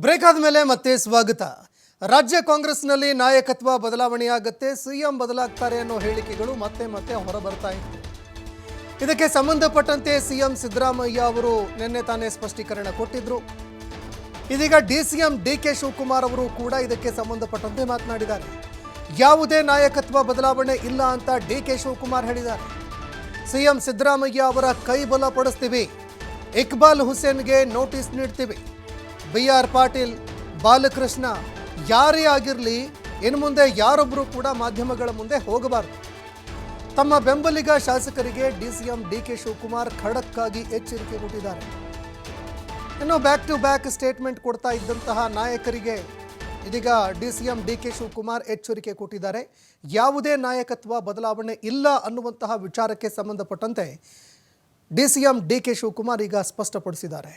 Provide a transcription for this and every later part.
Break ಆದಮೇಲೆ ಮತ್ತೆ ಸ್ವಾಗತ. ರಾಜ್ಯ ಕಾಂಗ್ರೆಸ್ನಲ್ಲಿ ನಾಯಕತ್ವ ಬದಲಾವಣೆಯಾಗುತ್ತೆ, ಸಿಎಂ ಬದಲಾಗ್ತಾರೆ ಅನ್ನೋ ಹೇಳಿಕೆಗಳು ಮತ್ತೆ ಮತ್ತೆ ಹೊರಬರ್ತಾ ಇತ್ತು. ಇದಕ್ಕೆ ಸಂಬಂಧಪಟ್ಟಂತೆ ಸಿಎಂ ಸಿದ್ದರಾಮಯ್ಯ ಅವರು ನಿನ್ನೆ ತಾನೇ ಸ್ಪಷ್ಟೀಕರಣ ಕೊಟ್ಟಿದ್ರು. ಇದೀಗ ಡಿಸಿಎಂ ಡಿಕೆ ಶಿವಕುಮಾರ್ ಅವರು ಕೂಡ ಇದಕ್ಕೆ ಸಂಬಂಧಪಟ್ಟಂತೆ ಮಾತನಾಡಿದ್ದಾರೆ. ಯಾವುದೇ ನಾಯಕತ್ವ ಬದಲಾವಣೆ ಇಲ್ಲ ಅಂತ ಡಿಕೆ ಶಿವಕುಮಾರ್ ಹೇಳಿದ್ದಾರೆ. ಸಿಎಂ ಸಿದ್ದರಾಮಯ್ಯ ಅವರ ಕೈ ಬಲಪಡಿಸ್ತೀವಿ, ಇಕ್ಬಾಲ್ ಹುಸೇನ್ಗೆ ನೋಟಿಸ್ ನೀಡ್ತೀವಿ. BR ಪಾಟೀಲ್, ಬಾಲಕೃಷ್ಣ ಯಾರೇ ಆಗಿರಲಿ ಇನ್ನು ಮುಂದೆ ಯಾರೊಬ್ಬರು ಕೂಡ ಮಾಧ್ಯಮಗಳ ಮುಂದೆ ಹೋಗಬಾರದು. ತಮ್ಮ ಬೆಂಬಲಿಗ ಶಾಸಕರಿಗೆ ಡಿಸಿಎಂ ಡಿಕೆ ಶಿವಕುಮಾರ್ ಖಡಕ್ ಆಗಿ ಎಚ್ಚರಿಕೆ ಕೊಟ್ಟಿದ್ದಾರೆ. ಇನ್ನು ಬ್ಯಾಕ್ ಟು ಬ್ಯಾಕ್ ಸ್ಟೇಟ್ಮೆಂಟ್ ಕೊಡ್ತಾ ಇದ್ದಂತಹ ನಾಯಕರಿಗೆ ಇದೀಗ ಡಿಸಿಎಂ ಡಿಕೆ ಶಿವಕುಮಾರ್ ಎಚ್ಚರಿಕೆ ಕೊಟ್ಟಿದ್ದಾರೆ. ಯಾವುದೇ ನಾಯಕತ್ವ ಬದಲಾವಣೆ ಇಲ್ಲ ಅನ್ನುವಂತಹ ವಿಚಾರಕ್ಕೆ ಸಂಬಂಧಪಟ್ಟಂತೆ ಡಿಸಿಎಂ ಡಿಕೆ ಶಿವಕುಮಾರ್ ಈಗ ಸ್ಪಷ್ಟಪಡಿಸಿದ್ದಾರೆ.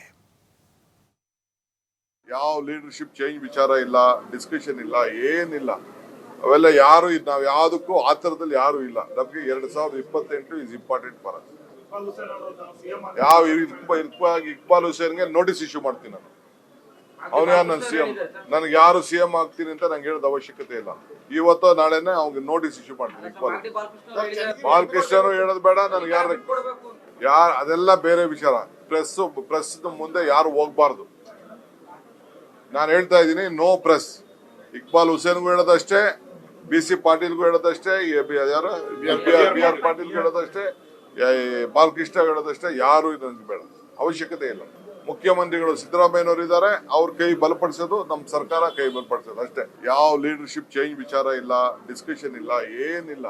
ಯಾವ ಲೀಡರ್ಶಿಪ್ ಚೇಂಜ್ ವಿಚಾರ ಇಲ್ಲ, ಡಿಸ್ಕಷನ್ ಇಲ್ಲ, ಏನಿಲ್ಲ. ಅವೆಲ್ಲ ಯಾರು ನಾವು ಯಾವುದಕ್ಕೂ ಆ ಥರದಲ್ಲಿ ಯಾರು ಇಲ್ಲ. ನಮಗೆ 2028 ಇಸ್ ಇಂಪಾರ್ಟೆಂಟ್ ಫಾರ್ ಅಸ್. ಯಾವ ಇಕ್ಬಾಲ್ ಹುಸೇನ್ಗೆ ನೋಟಿಸ್ ಇಶ್ಯೂ ಮಾಡ್ತೀನಿ ನಾನು. ಅವನು ಯಾರು ನನ್ನ ಸಿಎಂ? ನನಗೆ ಯಾರು ಸಿಎಂ ಆಗ್ತೀನಿ ಅಂತ ನಂಗೆ ಹೇಳೋದು ಅವಶ್ಯಕತೆ ಇಲ್ಲ. ಇವತ್ತು ನಾಳೆನೆ ಅವ್ನಿಗೆ ನೋಟಿಸ್ ಇಶ್ಯೂ ಮಾಡ್ತೀನಿ. ಬಾಲಕೃಷ್ಣನು ಹೇಳೋದು ಬೇಡ, ನನಗೆ ಯಾರು ಅದೆಲ್ಲ ಬೇರೆ ವಿಚಾರ. ಪ್ರೆಸ್ ಮುಂದೆ ಯಾರು ಹೋಗ್ಬಾರ್ದು. ನಾನು ಹೇಳ್ತಾ ಇದ್ದೀನಿ, ನೋ ಪ್ರೆಸ್. ಇಕ್ಬಾಲ್ ಹುಸೇನ್ಗೂ ಹೇಳೋದಷ್ಟೇ, BC ಪಾಟೀಲ್ಗೂ ಹೇಳೋದಷ್ಟೇ, ಯಾರು BR ಪಾಟೀಲ್ಗೂ ಹೇಳೋದಷ್ಟೇ, ಬಾಲಕೃಷ್ಣ ಹೇಳೋದಷ್ಟೇ. ಯಾರು ನನಗೆ ಬೇಡ, ಅವಶ್ಯಕತೆ ಇಲ್ಲ. ಮುಖ್ಯಮಂತ್ರಿಗಳು ಸಿದ್ದರಾಮಯ್ಯನವರು ಇದ್ದಾರೆ, ಅವ್ರ ಕೈ ಬಲಪಡಿಸೋದು, ನಮ್ಮ ಸರ್ಕಾರ ಕೈ ಬಲಪಡಿಸೋದು ಅಷ್ಟೇ. ಯಾವ ಲೀಡರ್ಶಿಪ್ ಚೇಂಜ್ ವಿಚಾರ ಇಲ್ಲ, ಡಿಸ್ಕಷನ್ ಇಲ್ಲ, ಏನಿಲ್ಲ.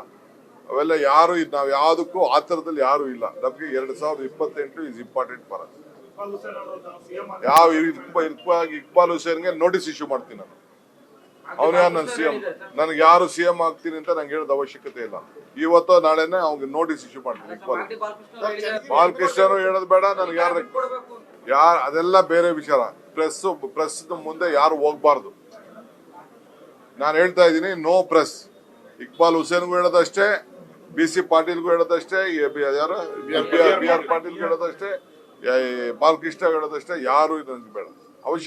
ಅವೆಲ್ಲ ಯಾರು ನಾವು ಯಾವುದಕ್ಕೂ ಆ ಥರದಲ್ಲಿ ಯಾರು ಇಲ್ಲ. ನಮಗೆ 2028 ಇಸ್ ಇಂಪಾರ್ಟೆಂಟ್ ಫಾರ್ ಅಸ್. ಯಾವ ಇಕ್ಬಾಲ್ ಹುಸೇನ್ಗೆ ನೋಟಿಸ್ ಇಶ್ಯೂ ಮಾಡ್ತೀನಿ ನಾನು. ಅವನು ಯಾರು ನನ್ನ ಸಿಎಂ? ನನಗೆ ಯಾರು ಸಿಎಂ ಆಗ್ತೀನಿ ಅಂತ ನಂಗೆ ಹೇಳೋದು ಅವಶ್ಯಕತೆ ಇಲ್ಲ. ಇವತ್ತು ನಾಳೆನೆ ಅವ್ನಿಗೆ ನೋಟಿಸ್ ಇಶ್ಯೂ ಮಾಡ್ತೀನಿ. ಬಾಲಕೃಷ್ಣನು ಹೇಳೋದು ಬೇಡ, ನನಗೆ ಯಾರು ಅದೆಲ್ಲ ಬೇರೆ ವಿಚಾರ. ಪ್ರೆಸ್ ಮುಂದೆ ಯಾರು ಹೋಗ್ಬಾರ್ದು. ನಾನು ಹೇಳ್ತಾ ಇದ್ದೀನಿ, ನೋ ಪ್ರೆಸ್. ಇಕ್ಬಾಲ್ ಹುಸೇನ್ಗೂ ಹೇಳೋದಷ್ಟೇ, BC ಪಾಟೀಲ್ಗೂ ಹೇಳೋದಷ್ಟೇ, ಯಾರು BR ಪಾಟೀಲ್ಗೂ ಹೇಳೋದಷ್ಟೇ, ಬಾಲಕೃಷ್ಣ ಹೇಳೋದಷ್ಟೇ. ಯಾರು ನನಗೆ ಬೇಡ.